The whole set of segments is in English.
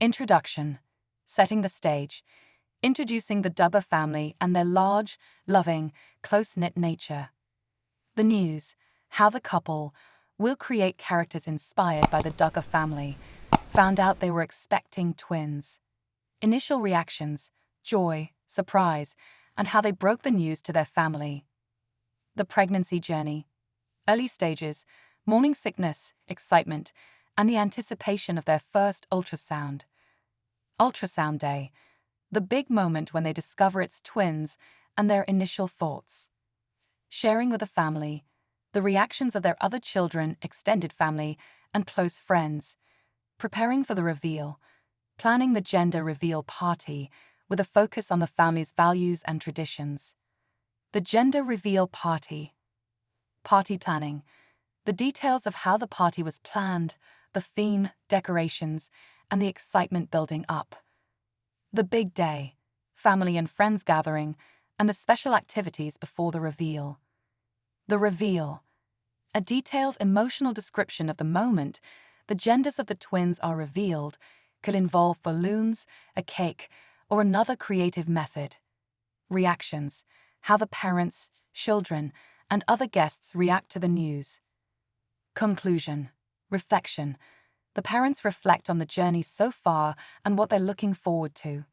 Introduction. Setting the stage. Introducing the Duggar family and their large, loving, close-knit nature. The news. How the couple will create characters inspired by the Duggar family found out they were expecting twins. Initial reactions, joy, surprise, and how they broke the news to their family. The pregnancy journey. Early stages, morning sickness, excitement, and the anticipation of their first ultrasound. Ultrasound day. The big moment when they discover it's twins and their initial thoughts. Sharing with the family. The reactions of their other children, extended family, and close friends. Preparing for the reveal. Planning the gender reveal party with a focus on the family's values and traditions. The gender reveal party. Party planning. The details of how the party was planned, the theme, decorations, and the excitement building up. The big day. Family and friends gathering, and the special activities before the reveal. The reveal. A detailed emotional description of the moment the genders of the twins are revealed, could involve balloons, a cake, or another creative method. Reactions. How the parents, children, and other guests react to the news. Conclusion. Reflection. The parents reflect on the journey so far and what they're looking forward to.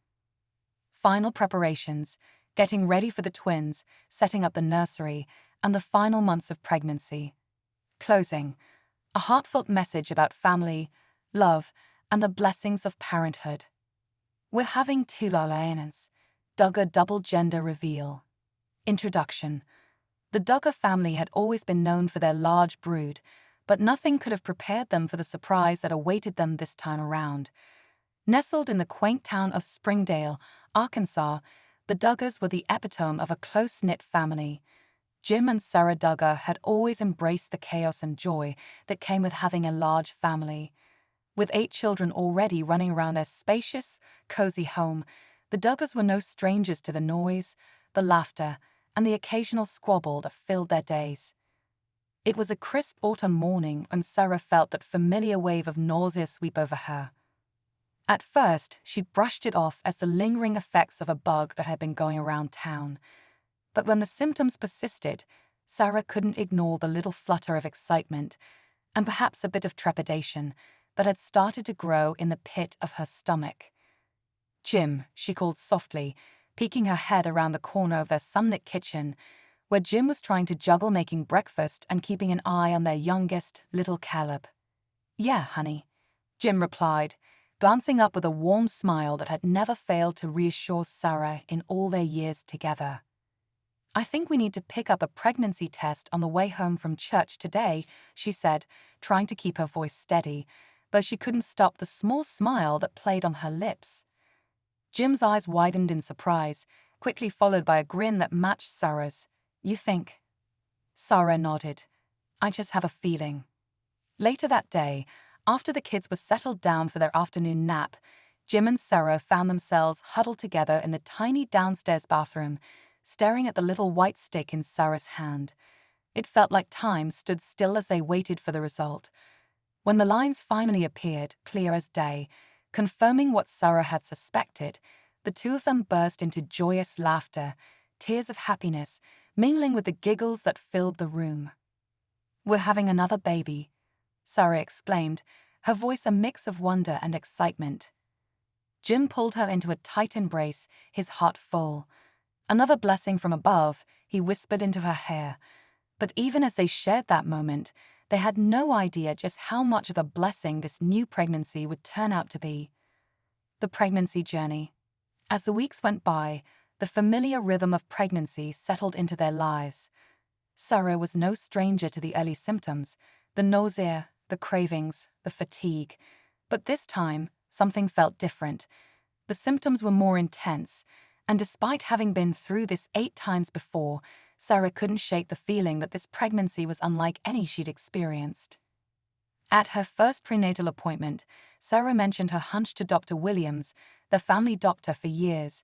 Final preparations. Getting ready for the twins, setting up the nursery, and the final months of pregnancy. Closing. A heartfelt message about family, love, and the blessings of parenthood. We're having two Lalayanans. Duggar double gender reveal. Introduction. The Duggar family had always been known for their large brood, but nothing could have prepared them for the surprise that awaited them this time around. Nestled in the quaint town of Springdale, Arkansas, the Duggars were the epitome of a close-knit family. Jim and Sarah Duggar had always embraced the chaos and joy that came with having a large family. With 8 children already running around their spacious, cozy home, the Duggars were no strangers to the noise, the laughter, and the occasional squabble that filled their days. It was a crisp autumn morning when Sarah felt that familiar wave of nausea sweep over her. At first, she brushed it off as the lingering effects of a bug that had been going around town. But when the symptoms persisted, Sarah couldn't ignore the little flutter of excitement, and perhaps a bit of trepidation, that had started to grow in the pit of her stomach. "Jim," she called softly, peeking her head around the corner of their sunlit kitchen, where Jim was trying to juggle making breakfast and keeping an eye on their youngest, little Caleb. "Yeah, honey," Jim replied, glancing up with a warm smile that had never failed to reassure Sarah in all their years together. "I think we need to pick up a pregnancy test on the way home from church today," she said, trying to keep her voice steady, though she couldn't stop the small smile that played on her lips. Jim's eyes widened in surprise, quickly followed by a grin that matched Sarah's. "You think?" Sarah nodded. "I just have a feeling." Later that day, after the kids were settled down for their afternoon nap, Jim and Sarah found themselves huddled together in the tiny downstairs bathroom, staring at the little white stick in Sarah's hand. It felt like time stood still as they waited for the result. When the lines finally appeared, clear as day, confirming what Sarah had suspected, the two of them burst into joyous laughter, tears of happiness, mingling with the giggles that filled the room. "We're having another baby," Sarah exclaimed, her voice a mix of wonder and excitement. Jim pulled her into a tight embrace, his heart full. "Another blessing from above," he whispered into her hair. But even as they shared that moment, they had no idea just how much of a blessing this new pregnancy would turn out to be. The pregnancy journey. As the weeks went by, the familiar rhythm of pregnancy settled into their lives. Sarah was no stranger to the early symptoms, the nausea, the cravings, the fatigue. But this time, something felt different. The symptoms were more intense, and despite having been through this 8 times before, Sarah couldn't shake the feeling that this pregnancy was unlike any she'd experienced. At her first prenatal appointment, Sarah mentioned her hunch to Dr. Williams, the family doctor for years.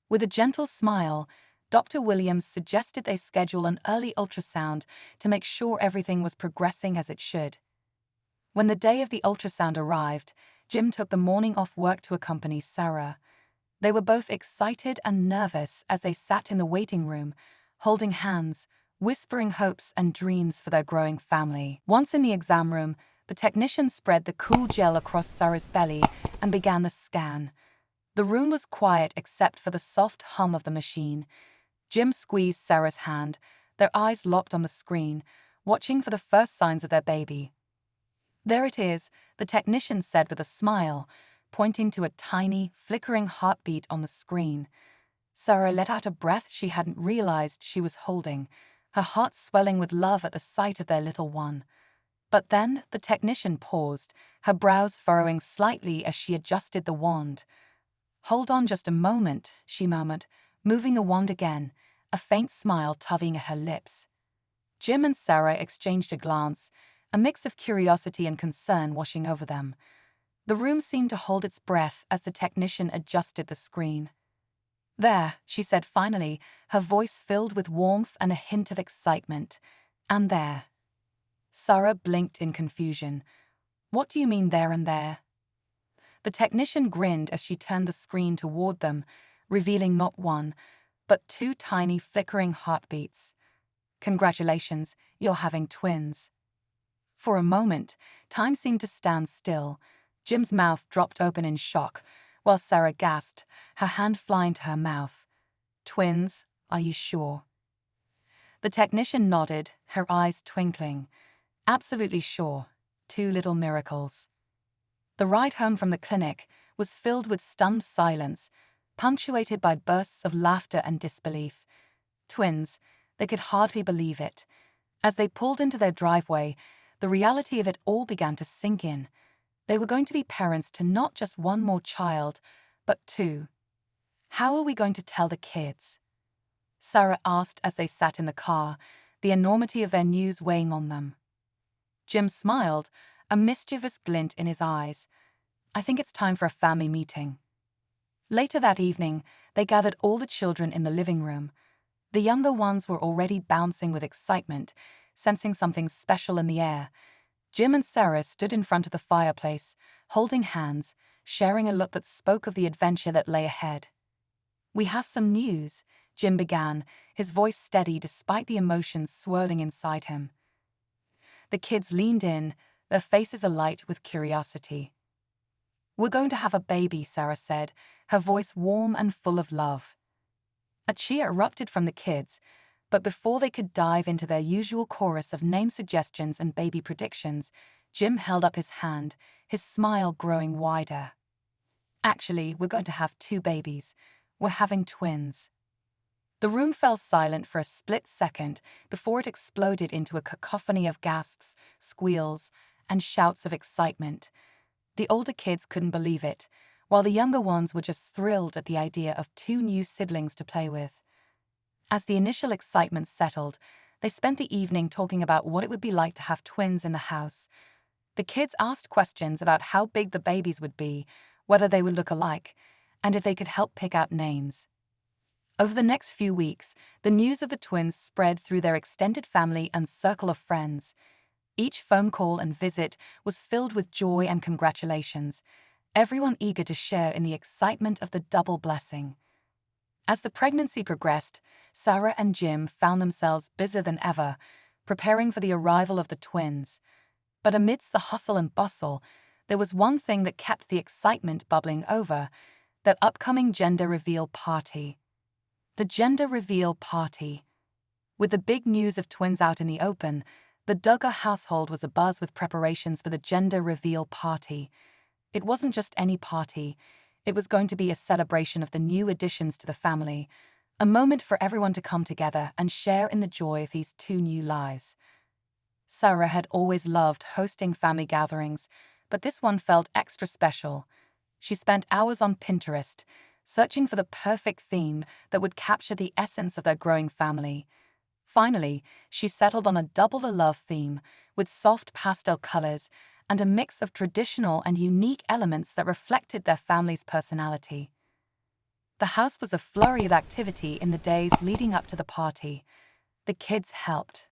With a gentle smile, Dr. Williams suggested they schedule an early ultrasound to make sure everything was progressing as it should. When the day of the ultrasound arrived, Jim took the morning off work to accompany Sarah. They were both excited and nervous as they sat in the waiting room, holding hands, whispering hopes and dreams for their growing family. Once in the exam room, the technician spread the cool gel across Sarah's belly and began the scan. The room was quiet except for the soft hum of the machine. Jim squeezed Sarah's hand, their eyes locked on the screen, watching for the first signs of their baby. "There it is," the technician said with a smile, pointing to a tiny, flickering heartbeat on the screen. Sarah let out a breath she hadn't realized she was holding, her heart swelling with love at the sight of their little one. But then the technician paused, her brows furrowing slightly as she adjusted the wand. "Hold on just a moment," she murmured, moving the wand again, a faint smile tugging at her lips. Jim and Sarah exchanged a glance, a mix of curiosity and concern washing over them. The room seemed to hold its breath as the technician adjusted the screen. "There," she said finally, her voice filled with warmth and a hint of excitement. "And there." Sarah blinked in confusion. "What do you mean there and there?" The technician grinned as she turned the screen toward them, revealing not one, but two tiny flickering heartbeats. "Congratulations, you're having twins." For a moment, time seemed to stand still. Jim's mouth dropped open in shock, while Sarah gasped, her hand flying to her mouth. "Twins, are you sure?" The technician nodded, her eyes twinkling. "Absolutely sure. Two little miracles." The ride home from the clinic was filled with stunned silence, punctuated by bursts of laughter and disbelief. Twins, they could hardly believe it. As they pulled into their driveway, the reality of it all began to sink in. They were going to be parents to not just one more child, but two. "How are we going to tell the kids?" Sarah asked as they sat in the car, the enormity of their news weighing on them. Jim smiled, a mischievous glint in his eyes. "I think it's time for a family meeting." Later that evening, they gathered all the children in the living room. The younger ones were already bouncing with excitement, sensing something special in the air. Jim and Sarah stood in front of the fireplace, holding hands, sharing a look that spoke of the adventure that lay ahead. "We have some news," Jim began, his voice steady despite the emotions swirling inside him. The kids leaned in, their faces alight with curiosity. "We're going to have a baby," Sarah said, her voice warm and full of love. A cheer erupted from the kids, but before they could dive into their usual chorus of name suggestions and baby predictions, Jim held up his hand, his smile growing wider. "Actually, we're going to have two babies. We're having twins." The room fell silent for a split second before it exploded into a cacophony of gasps, squeals, and shouts of excitement. The older kids couldn't believe it, while the younger ones were just thrilled at the idea of two new siblings to play with. As the initial excitement settled, they spent the evening talking about what it would be like to have twins in the house. The kids asked questions about how big the babies would be, whether they would look alike, and if they could help pick out names. Over the next few weeks, the news of the twins spread through their extended family and circle of friends. Each phone call and visit was filled with joy and congratulations, everyone eager to share in the excitement of the double blessing. As the pregnancy progressed, Sarah and Jim found themselves busier than ever, preparing for the arrival of the twins. But amidst the hustle and bustle, there was one thing that kept the excitement bubbling over: that upcoming gender reveal party. The gender reveal party. With the big news of twins out in the open, the Duggar household was abuzz with preparations for the gender reveal party. It wasn't just any party. It was going to be a celebration of the new additions to the family, a moment for everyone to come together and share in the joy of these two new lives. Sarah had always loved hosting family gatherings, but this one felt extra special. She spent hours on Pinterest, searching for the perfect theme that would capture the essence of their growing family. Finally, she settled on a double the love theme, with soft pastel colors and a mix of traditional and unique elements that reflected their family's personality. The house was a flurry of activity in the days leading up to the party. The kids helped